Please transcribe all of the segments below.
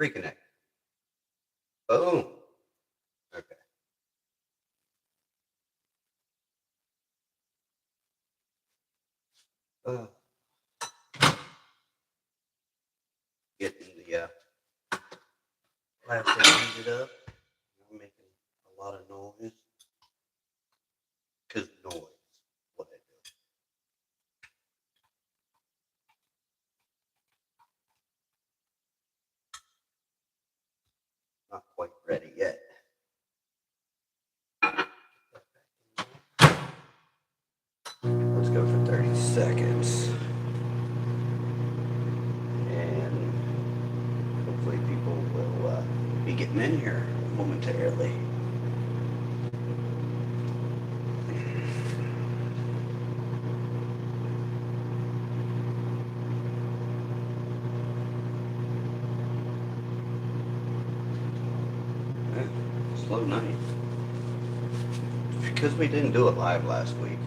Reconnect. Boom. Okay. Getting the plastic heated up. I'm making a lot of noise. Because noise, what I do. Not quite ready yet. Let's go for 30 seconds. And hopefully people will be getting in here momentarily. Slow night. Because we didn't do it live last week.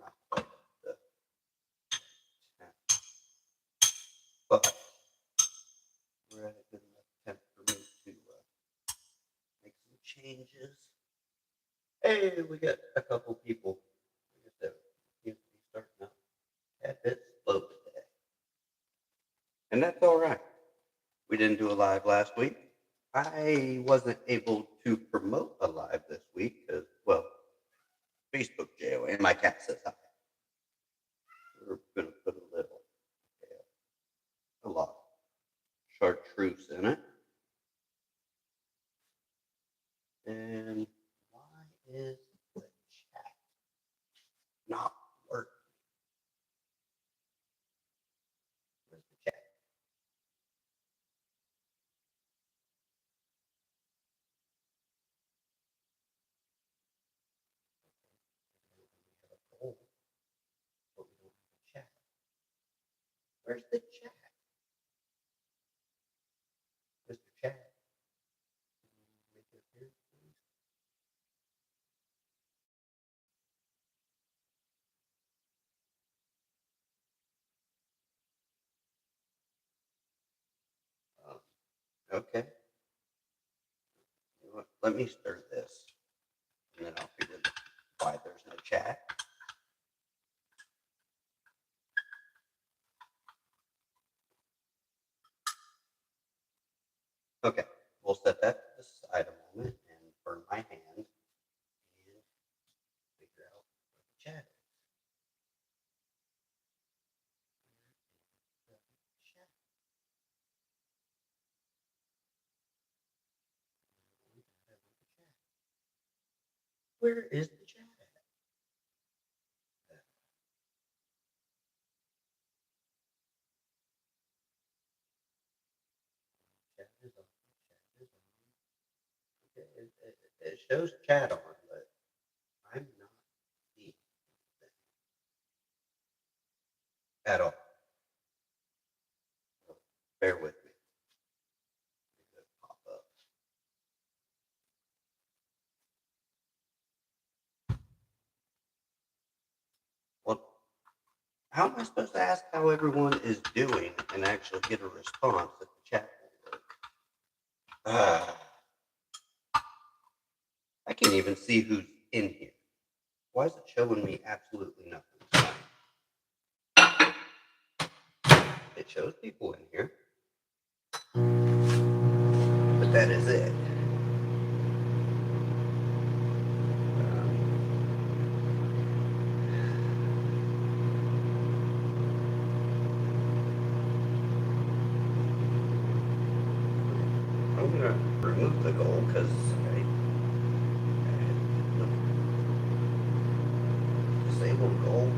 Not quite the temp. But we're at a good enough temp for me to make some changes. Hey, we got a couple people. I guess that seems to be starting out a bit slow today. And that's all right. We didn't do a live last week. I wasn't able to promote a live this week because, well, Facebook jail and my cat says hi. We're going to put a lot of chartreuse in it. And why is the chat not working? Where's the chat? But we don't have a chat. Where's the chat? Mr. Chat. Make it appear, please. Okay. You know what? Let me start this, and then I'll figure out why there's no chat. Okay, we'll set that aside a moment and burn my hand and figure out what the chat is. Where is the chat at? Chat is on. Chat is on. Okay, it shows chat on, but I'm not seeing anything at all. So bear with me. Pop up. Well, how am I supposed to ask how everyone is doing and actually get a response if the chat won't work? I can't even see who's in here. Why is it showing me absolutely nothing? It shows people in here, but that is it. I'm going to remove the goal because I disable goal.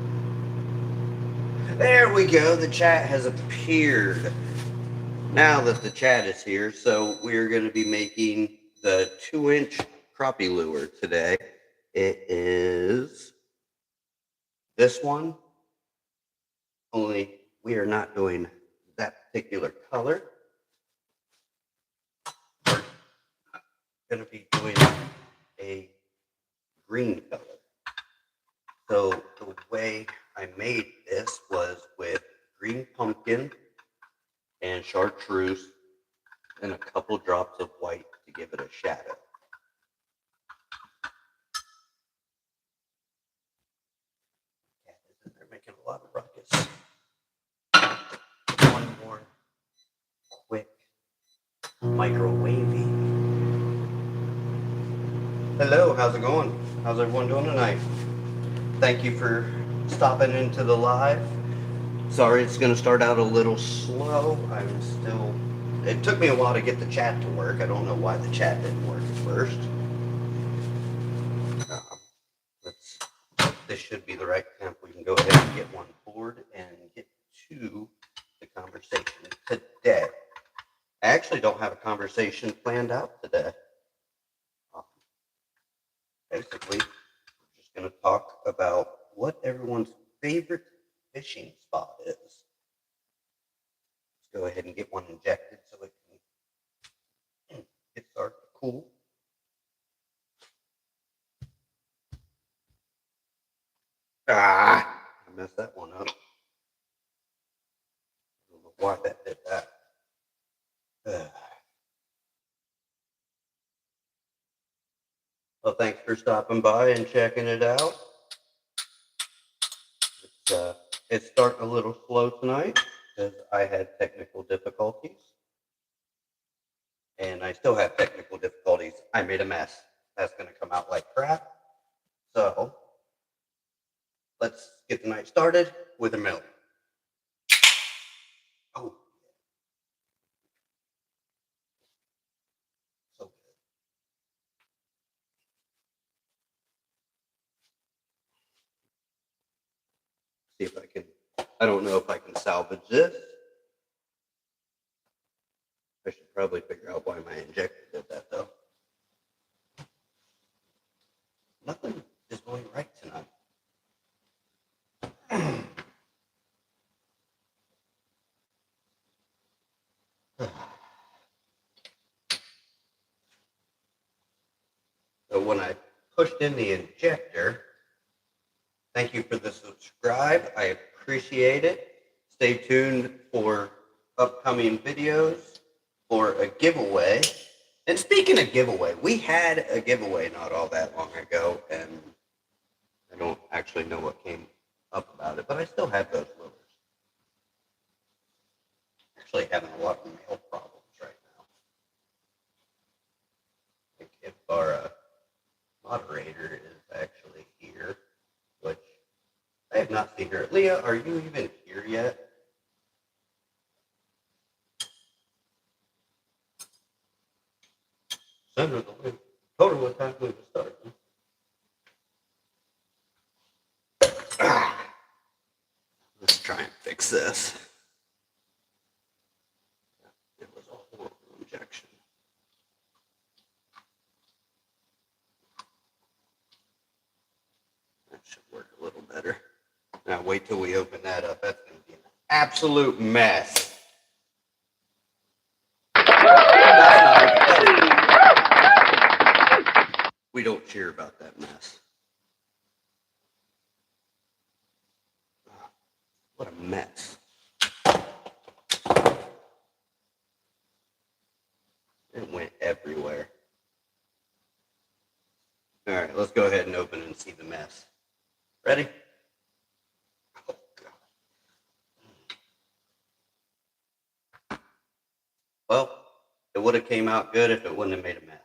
There we go. The chat has appeared. Now that the chat is here, so we're going to be making the 2-inch crappie lure today. It is this one, only we are not doing that particular color. We're going to be doing a green color. So the way I made this was with green pumpkin and chartreuse and a couple drops of white to give it a shadow. They're making a lot of ruckus. One more quick microwavy. Hello, how's it going? How's everyone doing tonight? Thank you for stopping into the live. Sorry it's going to start out a little slow. It took me a while to get the chat to work. I don't know why the chat didn't work at first. This should be the right temp. We can go ahead and get one poured and get to the conversation today. I actually don't have a conversation planned out today. Basically, we're just going to talk about what everyone's favorite fishing spot is. Let's go ahead and get one injected so it can get started to cool. I messed that one up. I don't know why that did that. Well, thanks for stopping by and checking it out. It's starting a little slow tonight because I had technical difficulties. And I still have technical difficulties. I made a mess. That's going to come out like crap. So, let's get the night started with a milk. Oh. So good. See if I can, I don't know if I can salvage this. I should probably figure out why my injector did that though. Nothing is going right tonight. So when I pushed in the injector, thank you for the subscribe. I appreciate it. Stay tuned for upcoming videos for a giveaway. And speaking of giveaway, we had a giveaway not all that long ago, and I don't actually know what came up about it, but I still have those lures. Actually having a lot of mail problems right now. I think if our moderator is actually here, which I have not seen her. Leah, are you even here yet? Send her the link. Told her what time we would start. Let's try and fix this. It was a horrible injection. That should work a little better. Now wait till we open that up. That's going to be an absolute mess. We don't cheer about that mess. What a mess. It went everywhere. All right, let's go ahead and open and see the mess. Ready? Oh, God. Well, it would have came out good if it wouldn't have made a mess.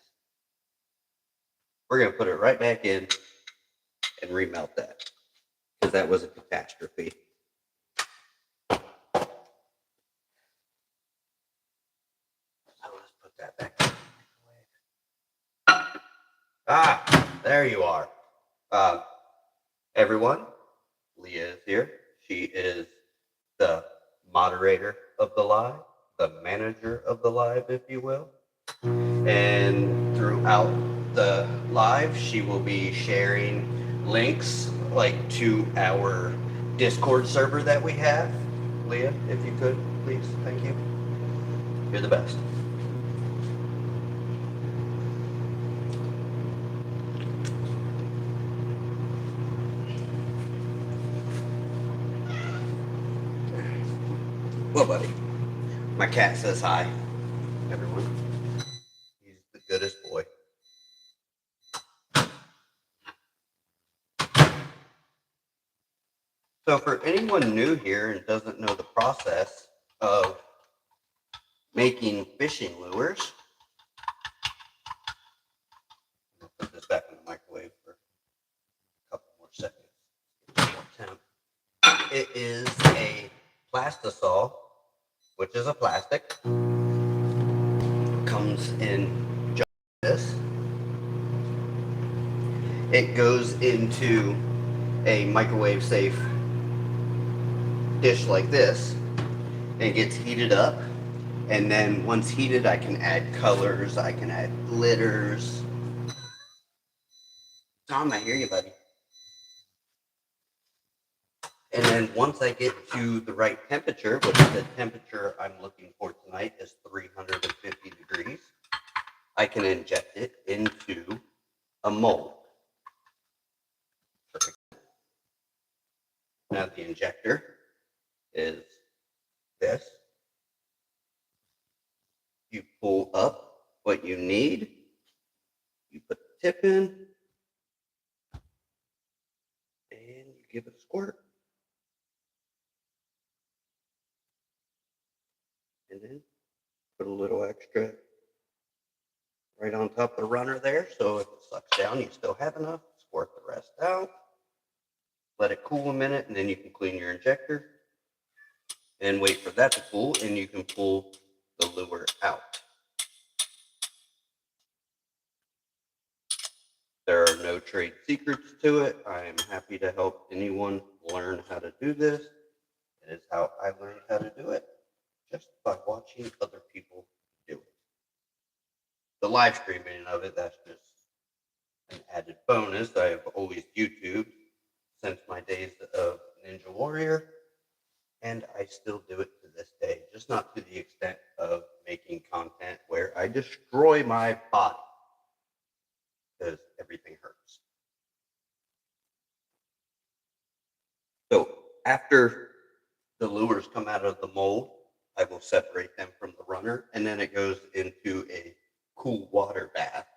We're going to put it right back in and remelt that because that was a catastrophe. So let's put that back in the microwave. There you are. Everyone, Leah is here. She is the moderator of the live, the manager of the live, if you will. And throughout the live, she will be sharing links like to our Discord server that we have. Leah, if you could, please. Thank you. You're the best. Well, buddy, my cat says hi, everyone. He's the goodest boy. So for anyone new here and doesn't know the process of making fishing lures, I'll put this back in the microwave for a couple more seconds. It is a plastisol, which is a plastic. Comes in just this. It goes into a microwave safe dish like this, and it gets heated up. And then once heated, I can add colors, I can add glitters. Tom, I hear you, buddy. And then once I get to the right temperature, which the temperature I'm looking for tonight is 350 degrees, I can inject it into a mold. Perfect. Now the injector is this. You pull up what you need, you put the tip in, and you give it a squirt. And then put a little extra right on top of the runner there, so if it sucks down, you still have enough. Squirt the rest out. Let it cool a minute, and then you can clean your injector. And wait for that to cool, and you can pull the lure out. There are no trade secrets to it. I am happy to help anyone learn how to do this. It is how I learned how to do it, just by watching other people do it. The live streaming of it, that's just an added bonus. I have always YouTubed since my days of Ninja Warrior, and I still do it to this day, just not to the extent of making content where I destroy my body, because everything hurts. So after the lures come out of the mold, I will separate them from the runner, and then it goes into a cool water bath,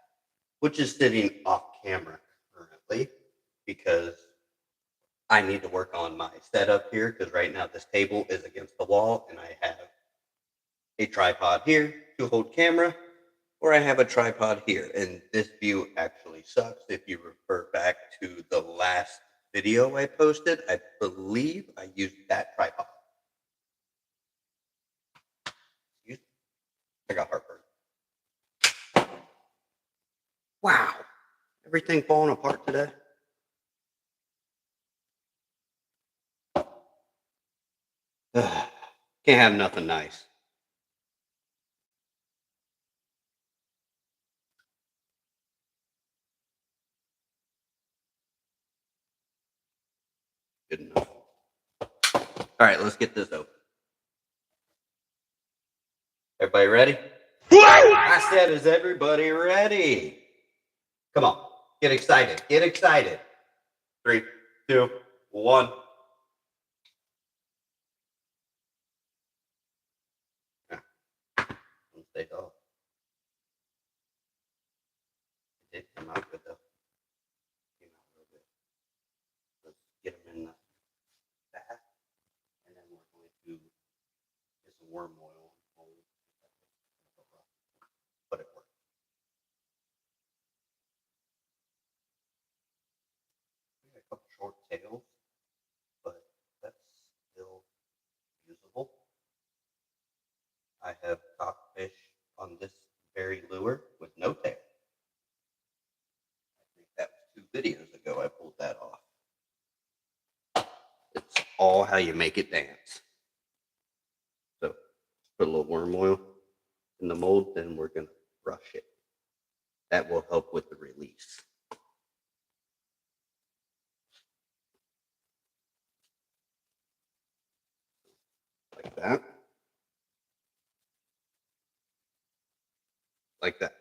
which is sitting off camera currently because I need to work on my setup here, because right now this table is against the wall and I have a tripod here to hold camera, or I have a tripod here, and this view actually sucks. If you refer back to the last video I posted, I believe I used that tripod. I got heartburn. Wow, everything falling apart today. Can't have nothing nice. Good enough. All right, let's get this open. Everybody ready? I said, is everybody ready? Come on, get excited. Get excited. 3, 2, 1. Stay off. It did come out good though. Came out real good. Let's get them in the bath, and then we're going to get some worm oil. But it worked. We got a couple short tails, but that's still usable. I have caught fish on this very lure with no tail. I think that was 2 videos ago I pulled that off. It's all how you make it dance. So put a little worm oil in the mold, then we're going to brush it. That will help with the release. that. Like that.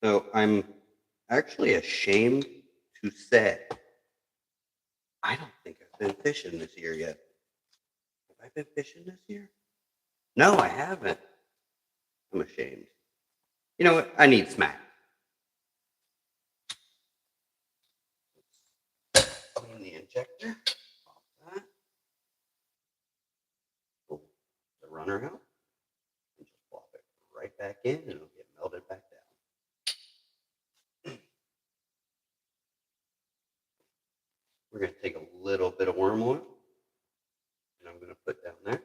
So I'm actually ashamed to say I don't think I've been fishing this year yet. Have I been fishing this year? No, I haven't. I'm ashamed. You know what? I need smack. Clean the injector. Pop that. Pull the runner out. And just plop it right back in and it'll get melted back down. We're going to take a little bit of worm oil. And I'm going to put down there.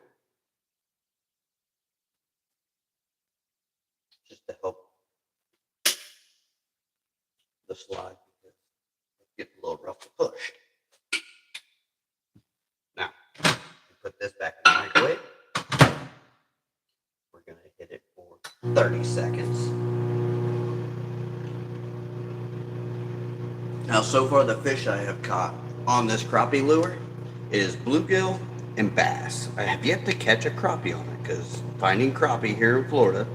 Just to help the slide because it's getting a little rough to push. Now, put this back in the microwave. We're going to hit it for 30 seconds. Now, so far the fish I have caught on this crappie lure is bluegill and bass. I have yet to catch a crappie on it because finding crappie here in Florida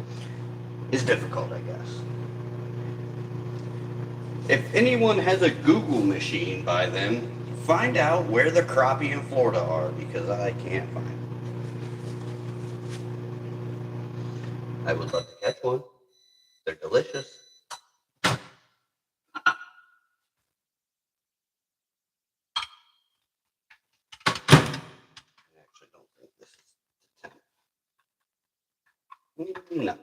is difficult, I guess. If anyone has a Google machine by them, find out where the crappie in Florida are because I can't find them. I would love to catch one. They're delicious. I actually don't think this is the temp. No.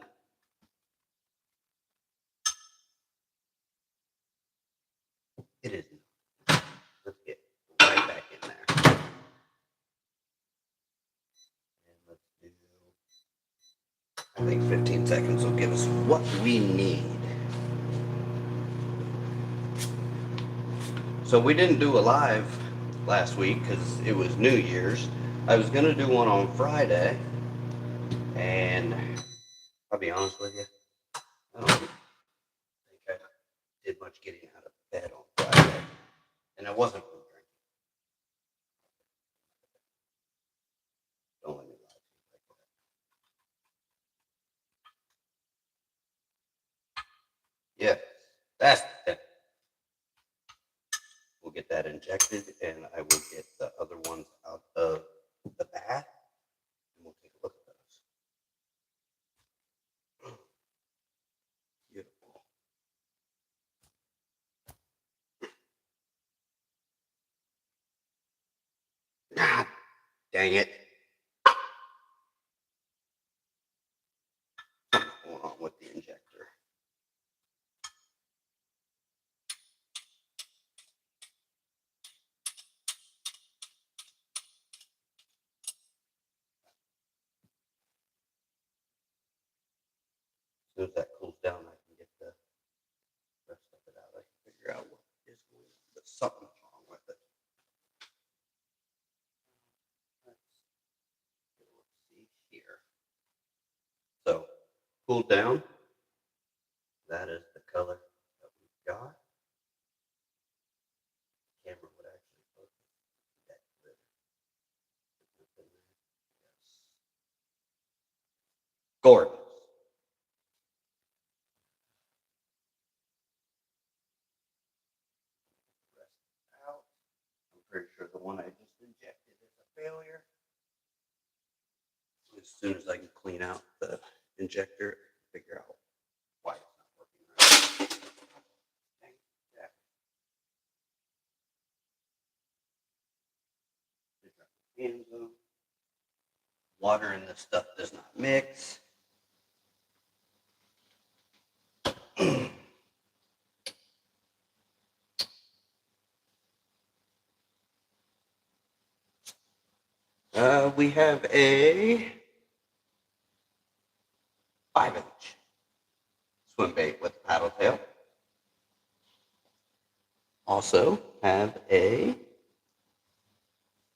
It isn't. Let's get right back in there. And let's do, I think 15 seconds will give us what we need. So we didn't do a live last week because it was New Year's. I was going to do one on Friday. And I'll be honest with you, I don't think I did much getting out of bed on Friday. And I wasn't from drinking. Don't let me lie to you like that. Yeah, that's the tip. We'll get that injected and I will get the other ones out of the bath. And we'll take a look at those. Beautiful. Ah, dang it. What's going on with the injector? As soon as that cools down, I can get the rest of it out. I can figure out what is going on. But something's wrong with it. Let's see here. So, cooled down. That is the color that we've got. The camera would actually focus that glitter. Yes. Gorgeous. Out. I'm pretty sure the one I just injected is a failure. As soon as I can clean out the injector, figure out why it's not working right. Hands on. Water and this stuff does not mix. We have a 5-inch swim bait with paddle tail. Also have a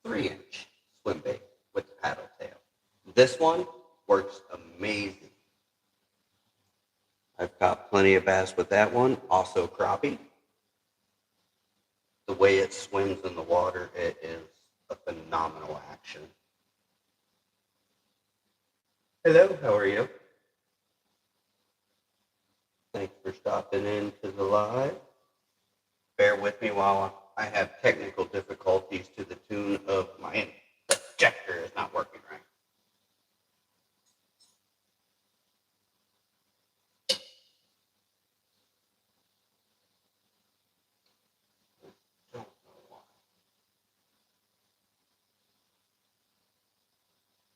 3-inch swim bait with paddle tail. This one works amazing. I've caught plenty of bass with that one, also crappie. The way it swims in the water, it is a phenomenal action. Hello, how are you? Thanks for stopping in to the live. Bear with me while I have technical difficulties to the tune of my projector is not working right.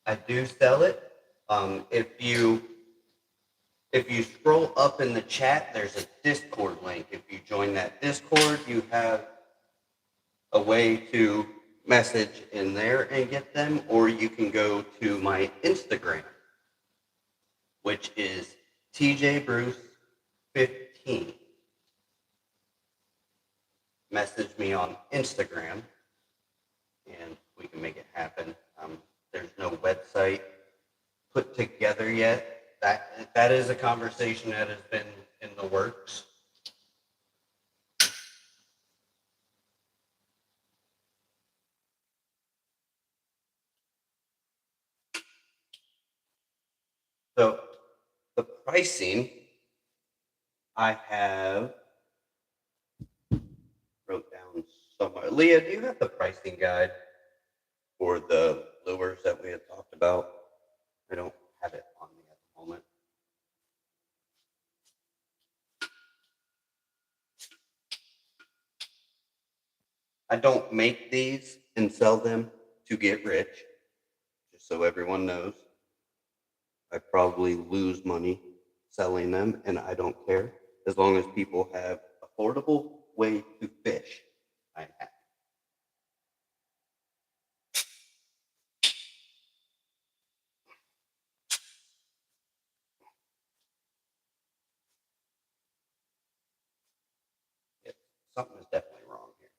I do sell it. If you scroll up in the chat, there's a Discord link. If you join that Discord, you have a way to message in there and get them, or you can go to my Instagram, which is TJBruce15. Message me on Instagram, and we can make it happen. There's no website put together yet. That is a conversation that has been in the works. So the pricing I have wrote down somewhere. Leah, do you have the pricing guide for the lures that we had talked about? I don't have it on me at the moment. I don't make these and sell them to get rich, just so everyone knows. I probably lose money selling them, and I don't care. As long as people have affordable way to fish, I'm happy. Yeah, something is definitely wrong here.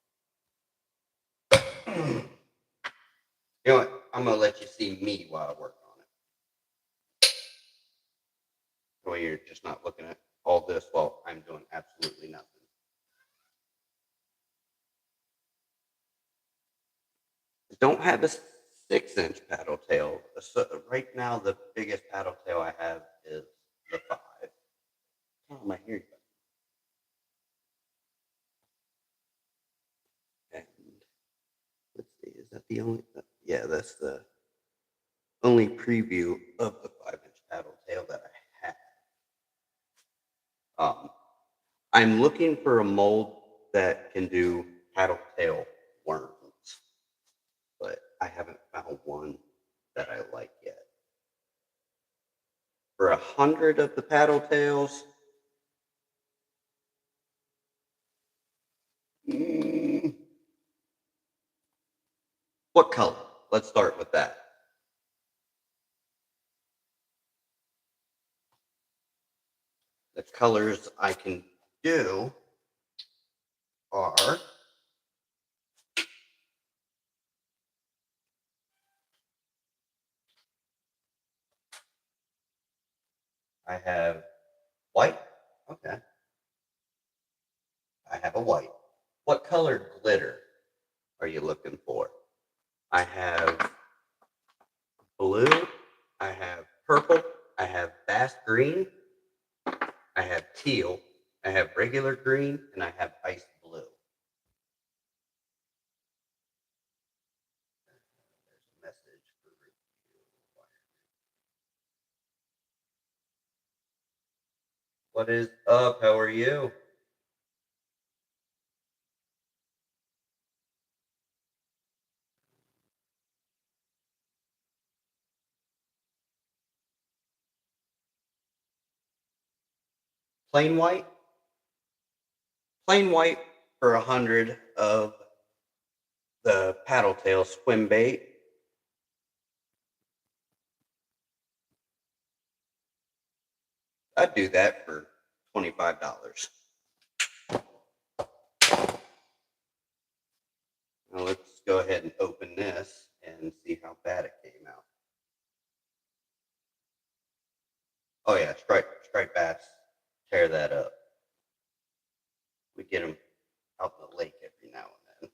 You know what? I'm gonna let you see me while I work on it. That way you're just not looking at all this while I'm doing absolutely nothing. I don't have a 6-inch paddle tail. So right now, the biggest paddle tail I have is the 5. Oh, my hearing. And let's see, is that the only? Yeah, that's the only preview of the 5-inch paddle tail that I have. I'm looking for a mold that can do paddle tail worms, but I haven't found one that I like yet. For 100 of the paddle tails, what color? Let's start with that. The colors I can do are I have white. Okay. I have a white. What color glitter are you looking for? I have blue. I have purple. I have bass green. I have teal. I have regular green, and I have ice blue. There's a message for review. What is up? How are you? Plain white? Plain white for 100 of the paddle tail swim bait. I'd do that for $25. Now let's go ahead and open this and see how bad it came out. Oh yeah, striped bass tear that up. We get them out in the lake every now and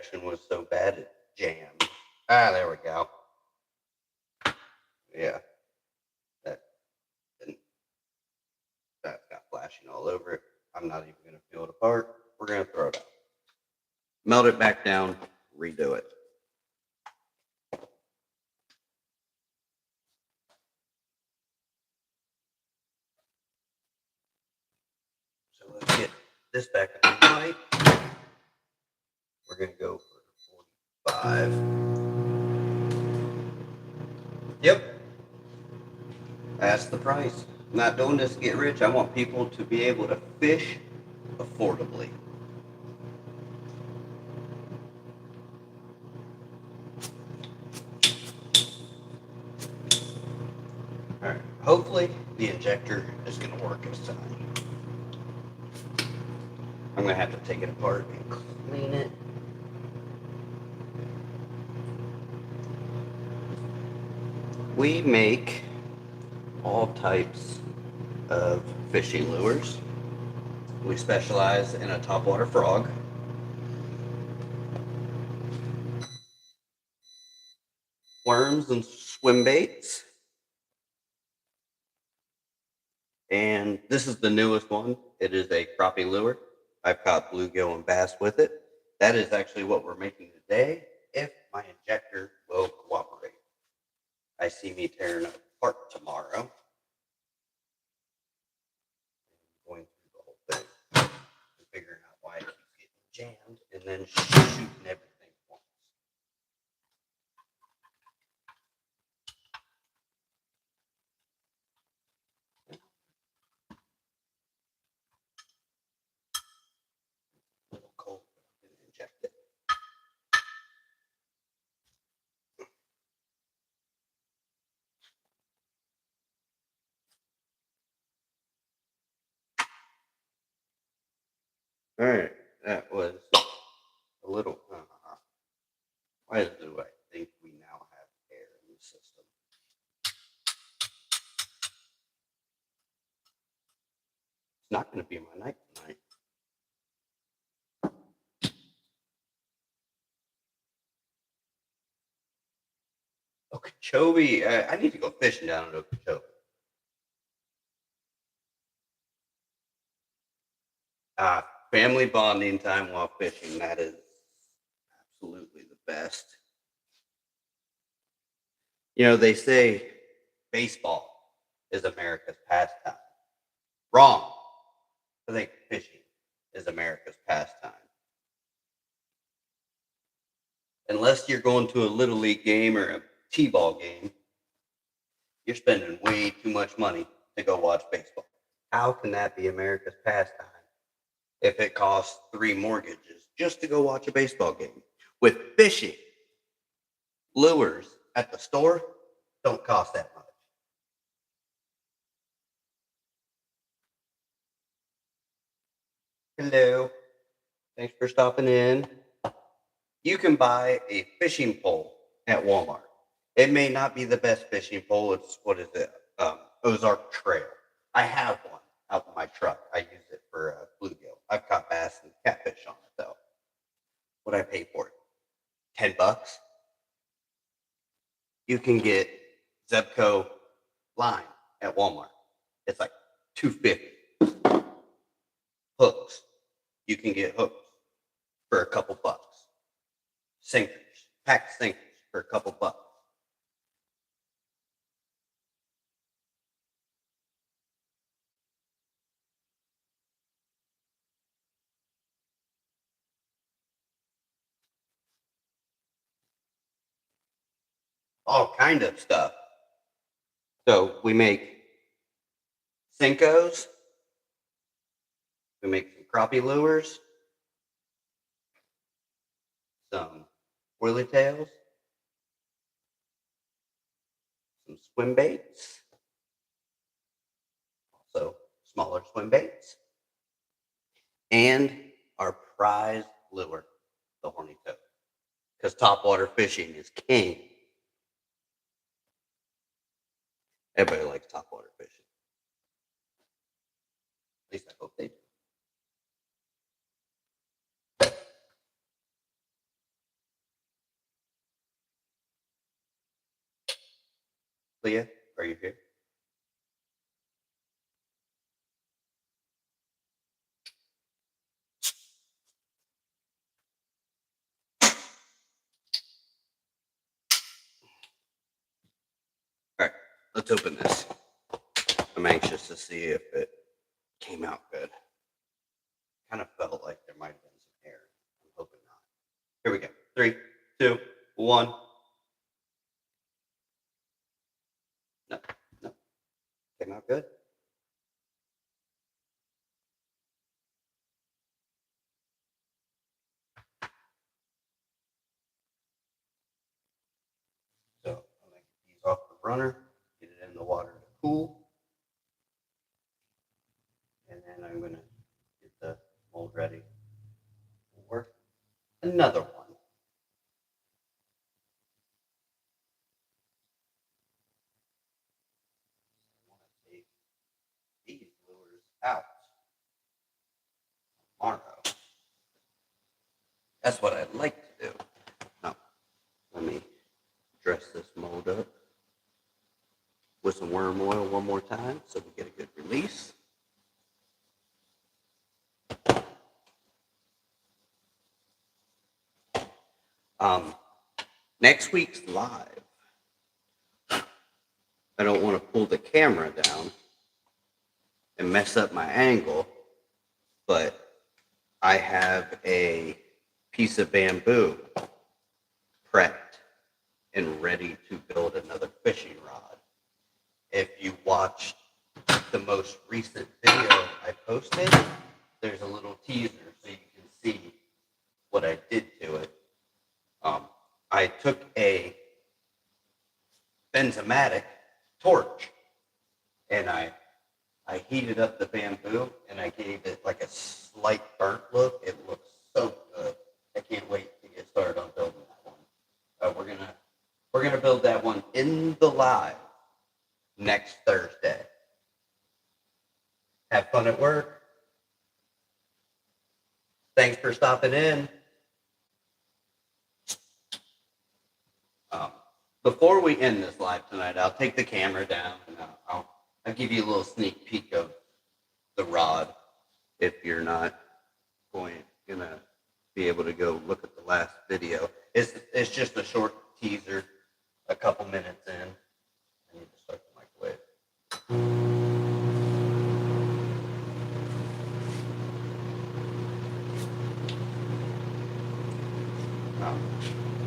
injection was so bad it jammed. Ah, there we go. Yeah. That's got flashing all over it. I'm not even going to peel it apart. We're going to throw it out. Melt it back down, redo it. So let's get this back on the light. We're going to go for 45. Yep. That's the price. I'm not doing this to get rich. I want people to be able to fish affordably. All right. Hopefully the injector is going to work this time. I'm going to have to take it apart and clean it. We make all types of fishing lures. We specialize in a topwater frog. Worms and swim baits. And this is the newest one. It is a crappie lure. I've caught bluegill and bass with it. That is actually what we're making today, if my injector will cooperate. I see me tearing it apart tomorrow. Going through the whole thing and figuring out why it keeps getting jammed and then shooting everything once. A little cold, but I'm going to inject it. All right, that was a little. Why do I think we now have air in the system? It's not going to be my night tonight. Okeechobee. I need to go fishing down at Okeechobee. Family bonding time while fishing. That is absolutely the best. You know, they say baseball is America's pastime. Wrong. I think fishing is America's pastime. Unless you're going to a little league game or a t-ball game, you're spending way too much money to go watch baseball. How can that be America's pastime if it costs 3 mortgages just to go watch a baseball game? With fishing, lures at the store don't cost that much. Hello. Thanks for stopping in. You can buy a fishing pole at Walmart. It may not be the best fishing pole. It's, what is it? Ozark Trail. I have one out in my truck. I use it for bluegill. I've caught bass and catfish on it, though. What I pay for it? $10. You can get Zebco line at Walmart. It's like $2.50. Hooks. You can get hooks for a couple bucks. Sinkers, packed sinkers for a couple bucks. All kind of stuff. So we make Senkos. We make some crappie lures. Some whirly tails. Some swim baits. Also smaller swim baits. And our prize lure, the horny toad. Because topwater fishing is king. Everybody likes topwater fishing. At least I hope they do. Leah, are you here? All right, let's open this. I'm anxious to see if it came out good. Kind of felt like there might have been some air. I'm hoping not. Here we go. 3, 2, 1. No, no. Came out good. So I'm going to get these off the runner, get it in the water to cool. And then I'm going to get the mold ready for another one. I want to take these lures out tomorrow. That's what I'd like to do. Now, let me dress this mold up with some worm oil one more time so we get a good release. Next week's live, I don't want to pull the camera down and mess up my angle, but I have a piece of bamboo prepped and ready to build another fishing rod. If you watched the most recent video I posted, there's a little teaser so you can see what I did to it. I took a benzomatic torch and I heated up the bamboo and I gave it like a slight burnt look. It looks so good. I can't wait to get started on building that one. We're gonna build that one in the live next Thursday. Have fun at work. Thanks for stopping in. Before we end this live tonight, I'll take the camera down and I'll give you a little sneak peek of the rod if you're not gonna be able to go look at the last video. It's just a short teaser, a couple minutes in. I need to start the microwave.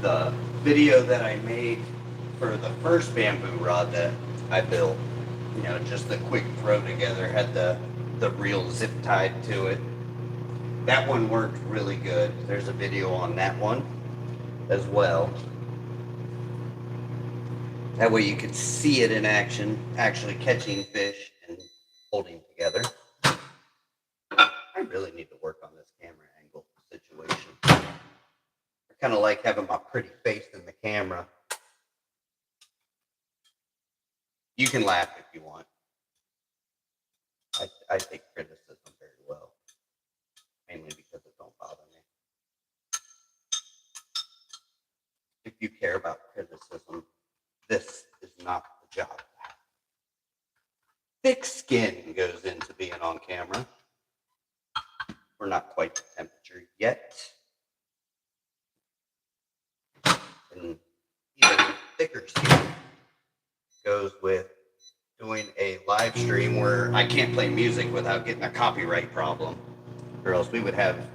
The video that I made for the first bamboo rod that I built, just the quick throw together, had the reel zip tied to it. That one worked really good. There's a video on that one as well. That way you could see it in action, actually catching fish and holding together. I really need to work on this camera angle situation. I kind of like having my pretty face in the camera. You can laugh if you want. I take criticism very well, mainly because it don't bother me. If you care about criticism, this is not the job. Thick skin goes into being on camera. We're not quite the temperature yet. And even thicker skin goes with doing a live stream where I can't play music without getting a copyright problem, or else we would have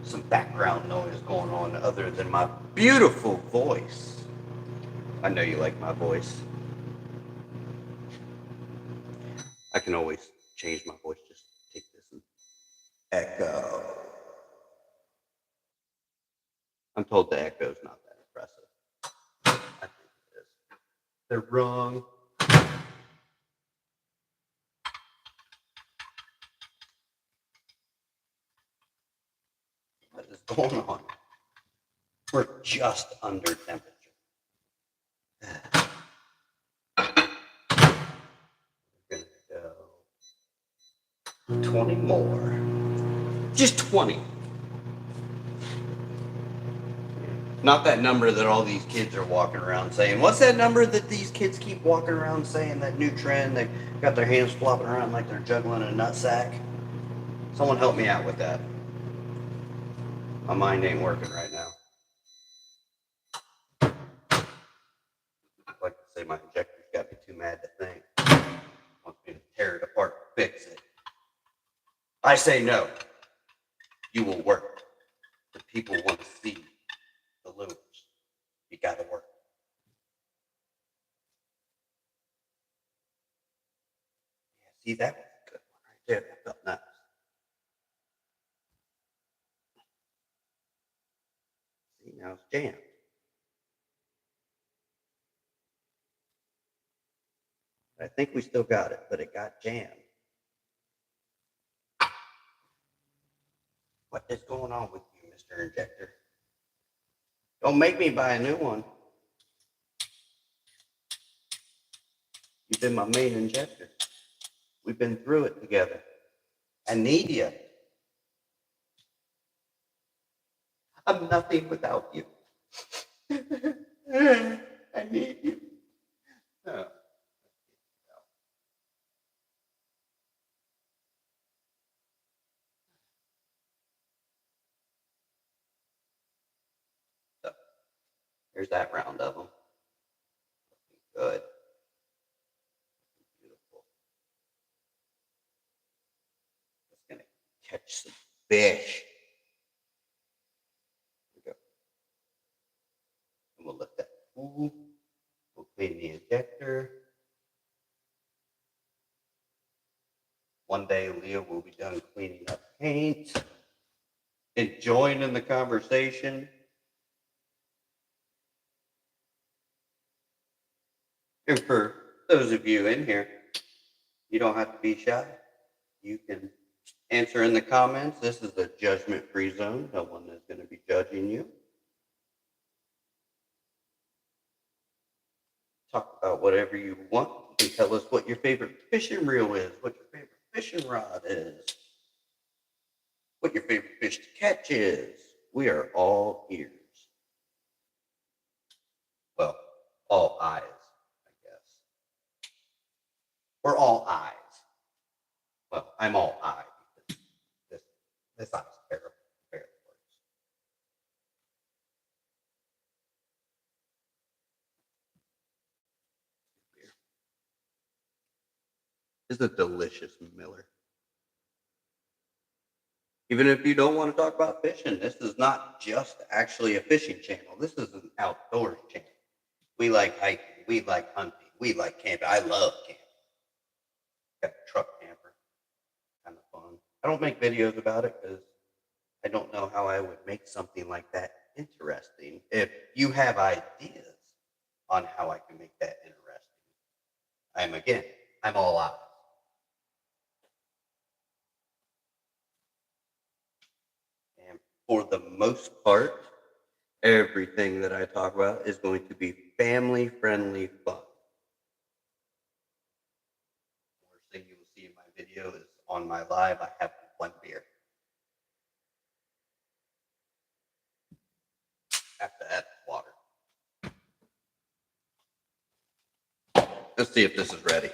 some background noise going on other than my beautiful voice. I know you like my voice. I can always change my voice. Just take this and echo. I'm told the echo is not that impressive. I think it is. They're wrong. What is going on? We're just under temperature. We're gonna go 20 more. Just 20. Not that number that all these kids are walking around saying. What's that number that these kids keep walking around saying? That new trend? They got their hands flopping around like they're juggling a nut sack. Someone help me out with that. My mind ain't working right now. I'd like to say my injector's got me too mad to think. Wants me to tear it apart and fix it. I say no. You will work. The people want to see the lures. You gotta work. Yeah, see, that was a good one right there. That felt nice. See, now it's jammed. I think we still got it, but it got jammed. What is going on with you, Mr. Injector? Don't make me buy a new one. You've been my main injector. We've been through it together. I need you. I'm nothing without you. I need you. Oh. So, there's that round of them. Good. Beautiful. Just gonna catch some fish. Here we go. And we'll let that cool. We'll clean the injector. One day, Leah will be done cleaning up paint and join in the conversation. And for those of you in here, you don't have to be shy. You can answer in the comments. This is a judgment-free zone. No one is going to be judging you. Talk about whatever you want. You can tell us what your favorite fishing reel is, what your favorite fishing rod is, what your favorite fish to catch is. We are all ears. Well, all eyes, I guess. We're all eyes. Well, I'm all eye because this eye's terrible. It's a delicious Miller. Even if you don't want to talk about fishing, this is not just actually a fishing channel. This is an outdoors channel. We like hiking. We like hunting. We like camping. I love camping. Got a truck camper. Kind of fun. I don't make videos about it because I don't know how I would make something like that interesting. If you have ideas on how I can make that interesting, I'm all eyes. And for the most part, everything that I talk about is going to be family-friendly fun. The worst thing you will see in my video is on my live, I have one beer. After that, water. Let's see if this is ready.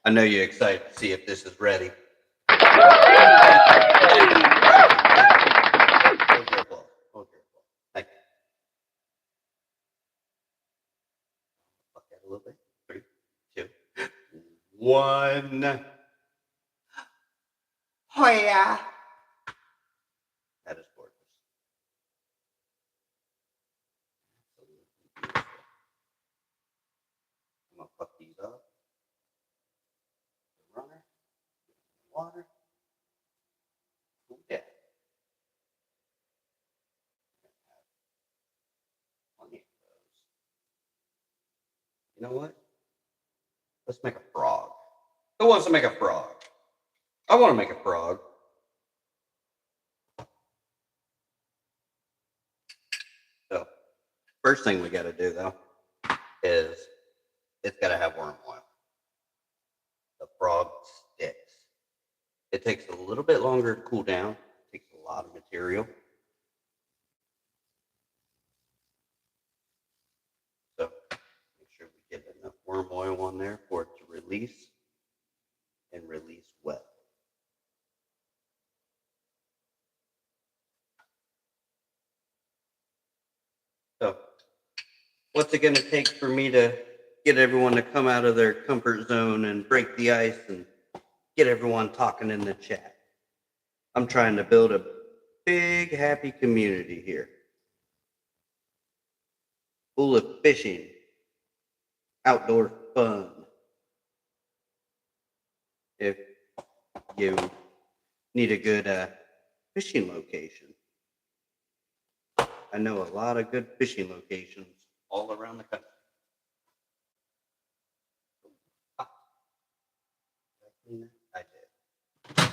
I know you're excited to see if this is ready. Hold your applause. Hold your applause. Thank you. Fuck that a little bit. 3, 2, 1. Oh yeah. That is gorgeous. Absolutely beautiful. I'm gonna fuck these up. The runner, water. Yeah. Plenty of those. You know what? Let's make a frog. Who wants to make a frog? I want to make a frog. So, first thing we got to do though is it's got to have worm oil. The frog sticks. It takes a little bit longer to cool down. It takes a lot of material. arm oil on there for it to release and release well. So, what's it going to take for me to get everyone to come out of their comfort zone and break the ice and get everyone talking in the chat? I'm trying to build a big, happy community here, full of fishing, outdoor fun. If you need a good fishing location, I know a lot of good fishing locations all around the country. I did.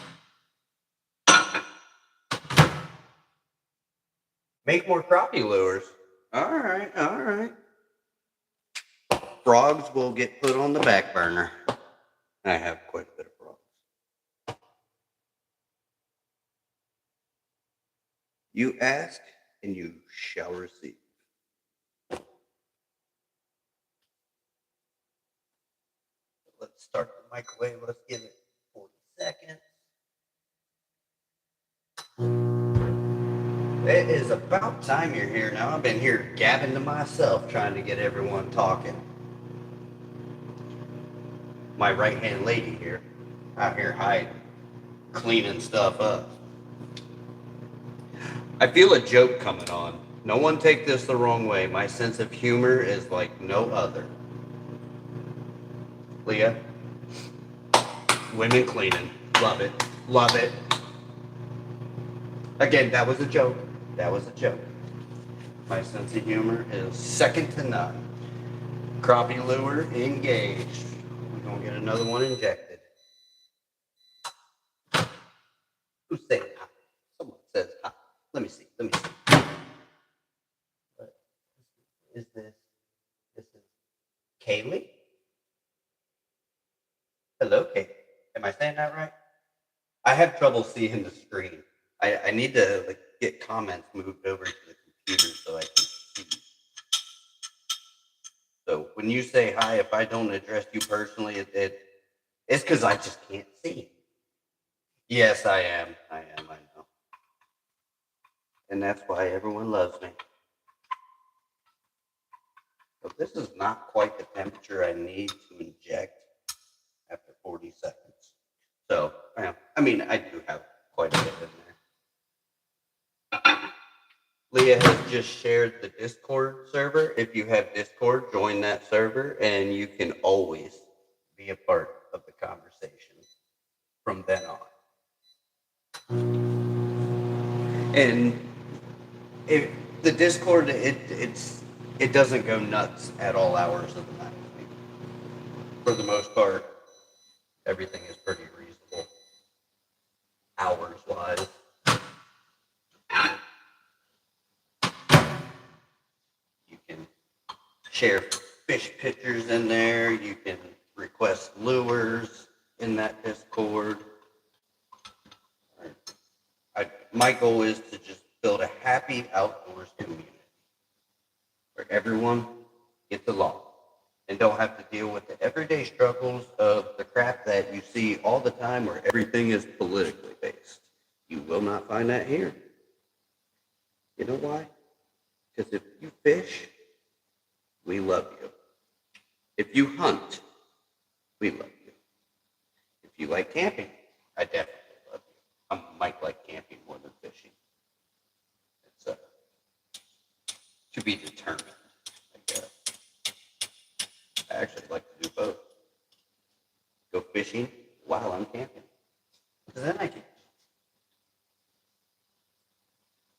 Make more crappie lures. All right, all right. Frogs will get put on the back burner. I have quite a bit of frogs. You ask and you shall receive. Let's start the microwave. Let's give it 40 seconds. It is about time you're here now. I've been here gabbing to myself trying to get everyone talking. My right-hand lady here, out here hiding, cleaning stuff up. I feel a joke coming on. No one take this the wrong way. My sense of humor is like no other. Leah, women cleaning. Love it. Love it. Again, that was a joke. That was a joke. My sense of humor is second to none. Crappie lure engaged. We're going to get another one injected. Who's saying hi? Someone says hi. Let me see. Let me see. What is this? This is Kaylee? Hello, Kaylee. Am I saying that right? I have trouble seeing the screen. I need to get comments moved over to the computer so I can see. So when you say hi, if I don't address you personally, it's because I just can't see. Yes, I am. I know. And that's why everyone loves me. But this is not quite the temperature I need to inject after 40 seconds. So, I mean, I do have quite a bit in there. Leah has just shared the Discord server. If you have Discord, join that server, and you can always be a part of the conversation from then on. And if the Discord, it doesn't go nuts at all hours of the night. For the most part, everything is pretty reasonable, hours-wise. You can share fish pictures in there. You can request lures in that Discord. My goal is to just build a happy outdoors community where everyone gets along and don't have to deal with the everyday struggles of the crap that you see all the time where everything is politically based. You will not find that here. You know why? Because if you fish, we love you. If you hunt, we love you. If you like camping, I definitely love you. I might like camping more than fishing. It's to be determined, I guess. I actually like to do both. Go fishing while I'm camping. Because then I can.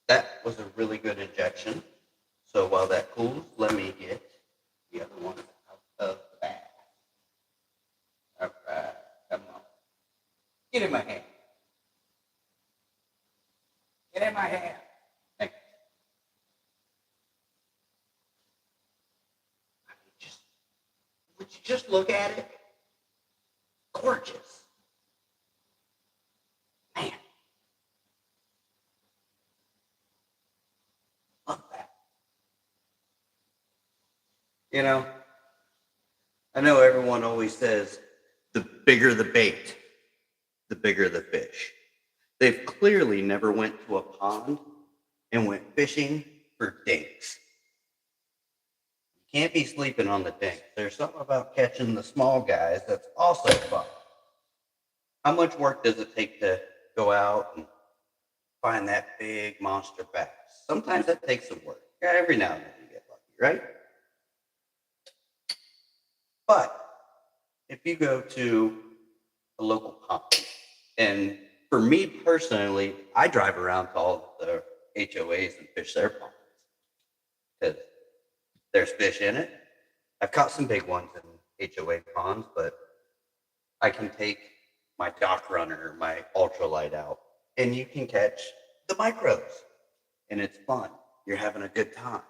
That was a really good injection. So while that cools, let me get the other one out of the bag. All right, come on. Get in my hand. Get in my hand. Thank you. I mean, would you just look at it? Gorgeous. Man. Love that. You know, I know everyone always says the bigger the bait, the bigger the fish. They've clearly never went to a pond and went fishing for dinks. You can't be sleeping on the dink. There's something about catching the small guys that's also fun. How much work does it take to go out and find that big monster bass? Sometimes that takes some work. Every now and then you get lucky, right? But if you go to a local pond, and for me personally, I drive around to all the HOAs and fish their ponds because there's fish in it. I've caught some big ones in HOA ponds, but I can take my dock runner, my ultralight out, and you can catch the micros, and it's fun. You're having a good time.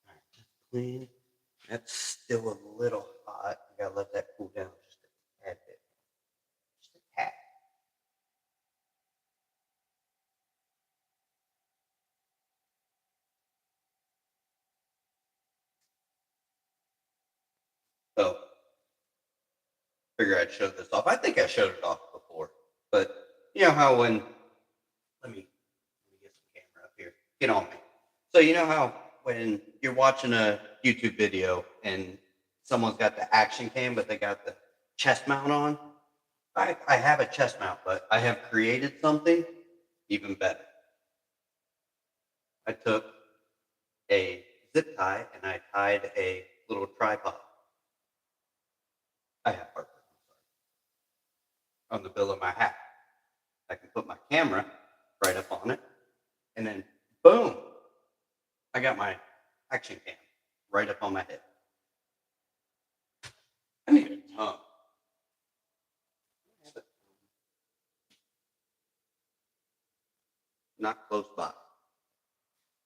All right, just clean. That's still a little hot. I gotta let that cool down just a tad bit. Just a tad. So, figure I'd show this off. I think I showed it off before, but you know how when let me get some camera up here. Get on me. So you know how when you're watching a YouTube video and someone's got the action cam, but they got the chest mount on? I have a chest mount, but I have created something even better. I took a zip tie and I tied a little tripod. I have Parker on the bill of my hat. I can put my camera right up on it, and then boom, I got my action cam right up on my head. I need a tongue. Not close by.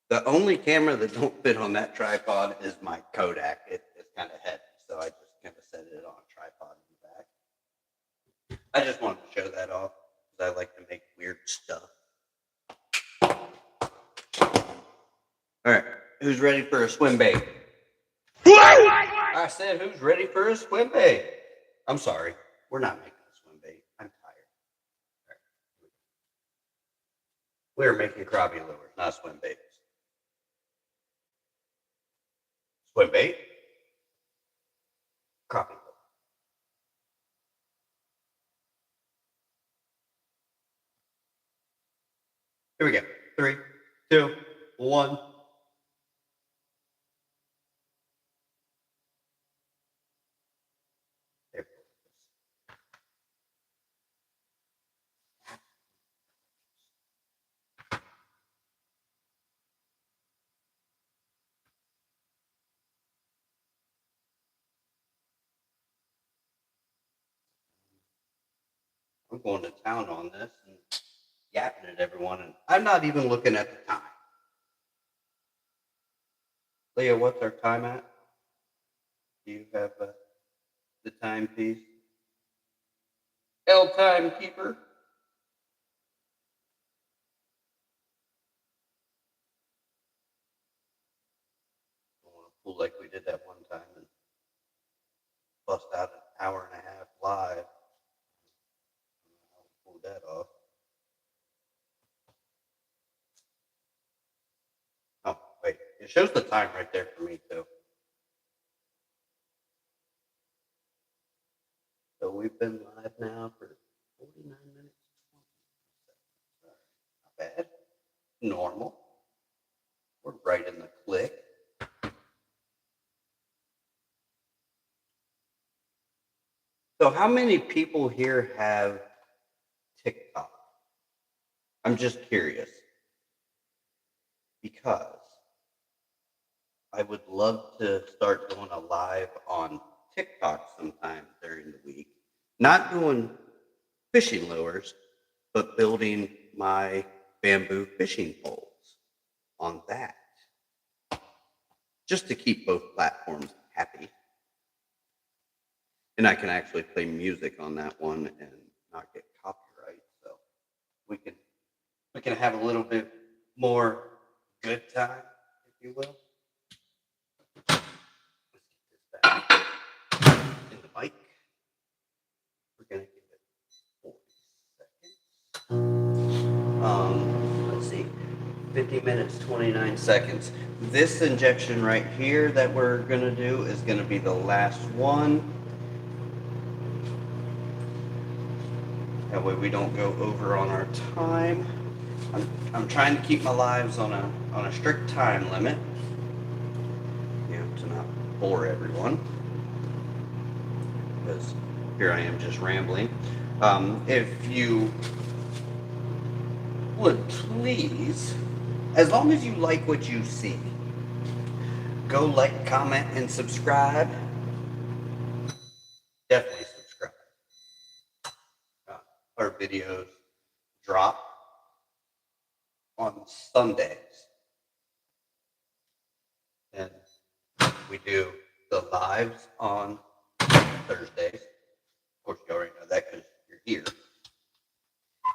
The only camera that don't fit on that tripod is my Kodak. It's kind of heavy, so I just kind of set it on a tripod in the back. I just wanted to show that off because I like to make weird stuff. All right, who's ready for a swim bait? I said, who's ready for a swim bait? I'm sorry, we're not making a swim bait. I'm tired. Right. We're making crappie lures, not swim baits. Swim bait, crappie lure. Here we go. 3, 2, 1. I'm going to town on this and yapping at everyone, and I'm not even looking at the time. Leah, what's our time at? Do you have the timepiece? L timekeeper. I want to pull like we did that one time and bust out an hour and a half live. I'll pull that off. Oh, wait. It shows the time right there for me, too. So we've been live now for 49 minutes. Not bad. Normal. We're right in the click. So how many people here have TikTok? I'm just curious. Because I would love to start doing a live on TikTok sometime during the week. Not doing fishing lures, but building my bamboo fishing poles on that. Just to keep both platforms happy. And I can actually play music on that one and not get copyright. So we can have a little bit more good time, if you will. mic. We're gonna give it 40 seconds. Let's see, 50 minutes, 29 seconds. This injection right here that we're gonna do is gonna be the last one. That way we don't go over on our time. I'm trying to keep my lives on a strict time limit, to not bore everyone, because here I am just rambling. If you would please, as long as you like what you see, go like, comment, and subscribe. Definitely subscribe. Our videos drop on Sundays, and we do the lives on Thursdays. Of course, you already know that because you're here.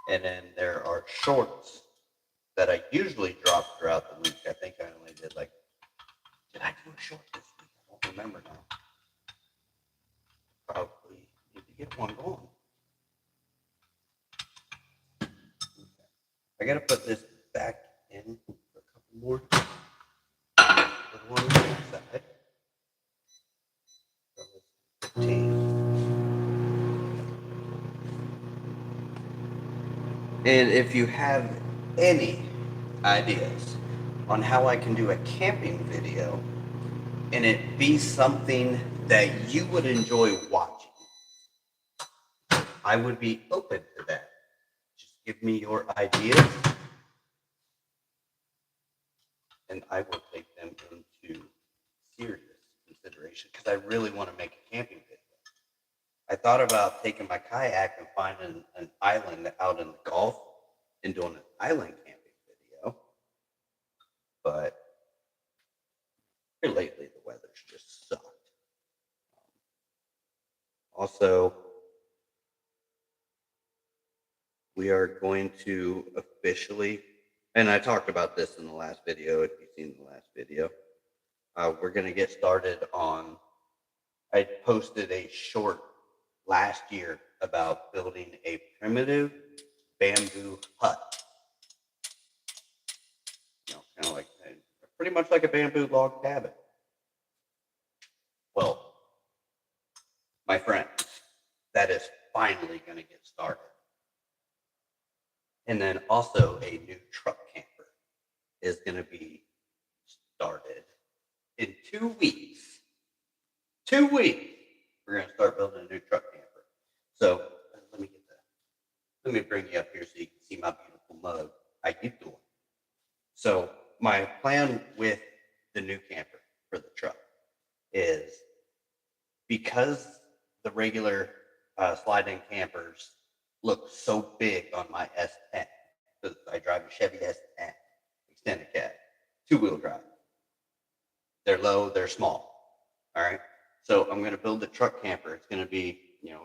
And then there are shorts that I usually drop throughout the week. I think I only did did I do a short this week? I don't remember now. Probably need to get one going. Okay. I gotta put this back in for a couple more. Put one on the side. So it's 15. And if you have any ideas on how I can do a camping video and it be something that you would enjoy watching, I would be open to that. Just give me your ideas and I will take them into serious consideration because I really want to make a camping video. I thought about taking my kayak and finding an island out in the Gulf and doing an island camping video. But here lately, the weather's just sucked. Also, we are going to officially, and I talked about this in the last video, if you've seen the last video, we're going to get started on, I posted a short last year about building a primitive bamboo hut. Kind of like, pretty much like a bamboo log cabin. Well, my friend, that is finally going to get started. And then also a new truck camper is going to be started in 2 weeks. 2 weeks, we're going to start building a new truck camper. So let me bring you up here so you can see my beautiful mug. How you doing? So my plan with the new camper for the truck is, because the regular slide-in campers look so big on my S10, because I drive a Chevy S10 extended cab, 2-wheel drive. They're low, they're small. All right. So I'm going to build the truck camper. It's going to be,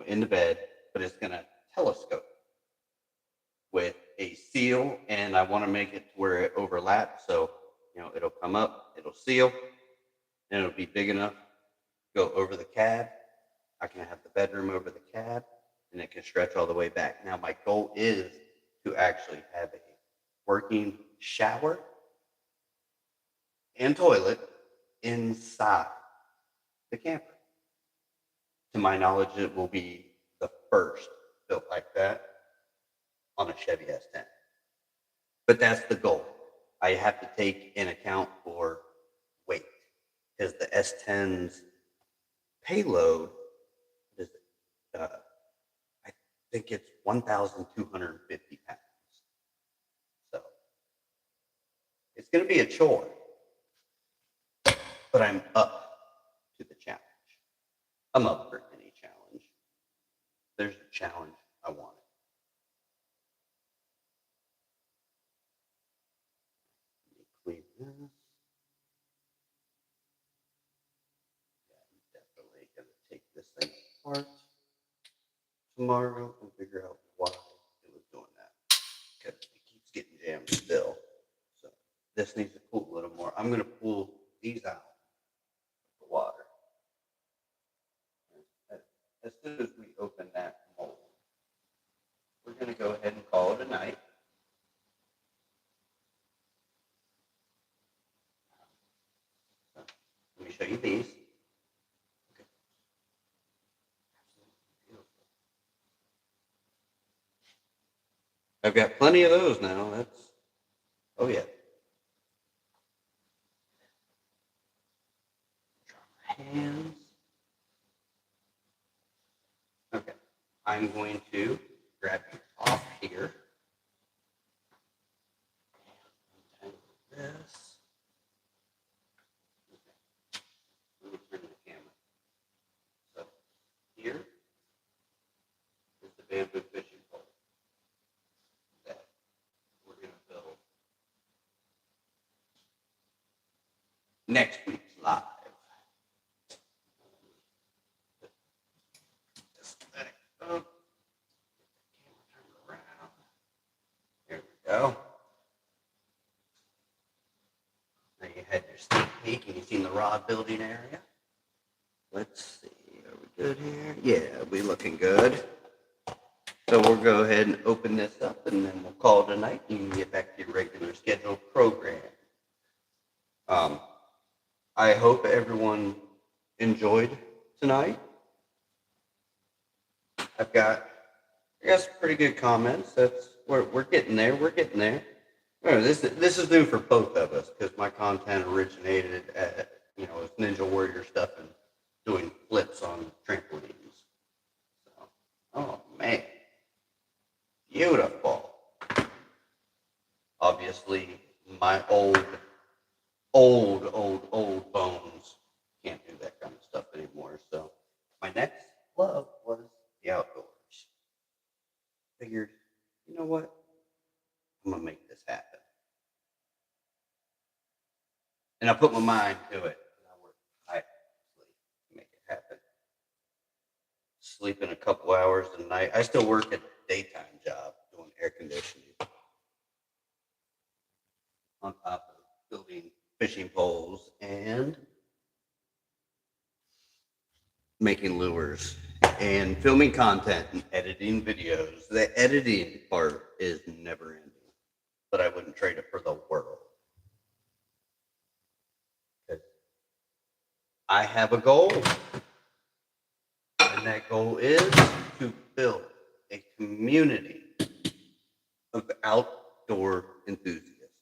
in the bed, but it's going to telescope with a seal, and I want to make it where it overlaps. So, it'll come up, it'll seal, and it'll be big enough to go over the cab. I can have the bedroom over the cab, and it can stretch all the way back. Now, my goal is to actually have a working shower and toilet inside the camper. To my knowledge, it will be the first built like that on a Chevy S10. But that's the goal. I have to take in account for weight, because the S10's payload is, I think it's 1,250 pounds. So it's going to be a chore, but I'm up to the challenge. I'm up for any challenge. There's a challenge, I want it. Let me clean this. Yeah, I'm definitely going to take this thing apart tomorrow and figure out why it was doing that, because it keeps getting jammed still. So this needs to cool a little more. I'm going to pull these out of the water. as soon as we open that mold, we're going to go ahead and call it a night. Let me show you these. Okay. I've got plenty of those now. Oh yeah. Hands. Okay. I'm going to grab you off here. This. Let me turn the camera. So here is the bamboo fishing pole that we're going to build next week's live. Just let it go. Turn it around. There we go. Now you had your sneak peek and you've seen the rod building area. Let's see, are we good here? Yeah, we looking good. So we'll go ahead and open this up and then we'll call it a night. You can get back to your regular scheduled program. I hope everyone enjoyed tonight. I've got some pretty good comments. We're getting there. We're getting there. This is new for both of us because my content originated at as Ninja Warrior stuff and doing flips on trampolines. So, oh man, beautiful. Obviously, my old bones can't do that kind of stuff anymore. So, my next love was the outdoors. Figured, you know what? I'm gonna make this happen. And I put my mind to it. And I work tirelessly to make it happen. Sleeping a couple hours a night. I still work at a daytime job doing air conditioning. On top of building fishing poles and making lures and filming content and editing videos. The editing part is never ending, but I wouldn't trade it for the world. I have a goal, and that goal is to build a community of outdoor enthusiasts,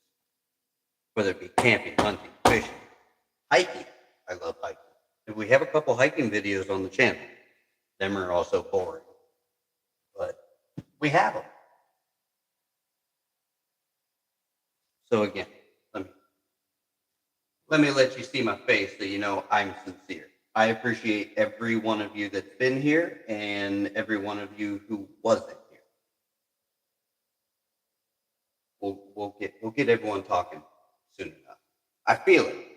whether it be camping, hunting, fishing, hiking. I love hiking. And we have a couple hiking videos on the channel. Them are also boring, but we have them. So again, let me let you see my face so you know I'm sincere. I appreciate every one of you that's been here and every one of you who wasn't here. We'll get everyone talking soon enough. I feel it.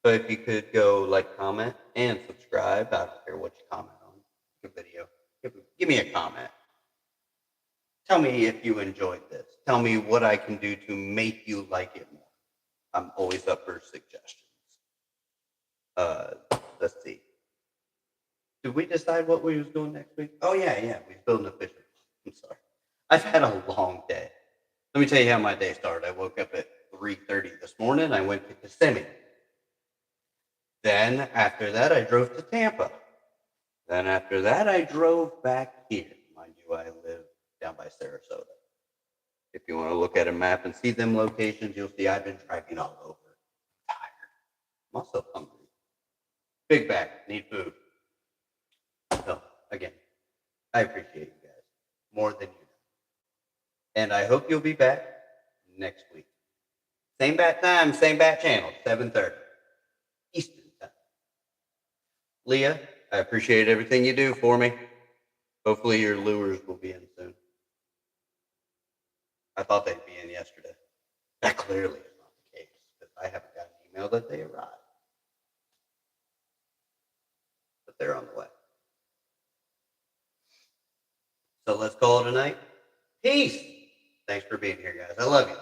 So if you could go like, comment, and subscribe. I don't care what you comment on the video. Give me a comment. Tell me if you enjoyed this. Tell me what I can do to make you like it more. I'm always up for suggestions. Let's see. Did we decide what we was doing next week? Oh yeah, we was building a fishing pole. I'm sorry. I've had a long day. Let me tell you how my day started. I woke up at 3:30 this morning. I went to Kissimmee. Then after that, I drove to Tampa. Then after that, I drove back here. Mind you, I live down by Sarasota. If you want to look at a map and see them locations, you'll see I've been driving all over. I'm tired. I'm also hungry. Big back, need food. So, again, I appreciate you guys more than you know. And I hope you'll be back next week. Same bat time, same bat channel, 7:30 Eastern time. Leah, I appreciate everything you do for me. Hopefully your lures will be in soon. I thought they'd be in yesterday. That clearly is not the case, because I haven't got an email that they arrived. But they're on the way. So let's call it a night. Peace. Thanks for being here, guys. I love you.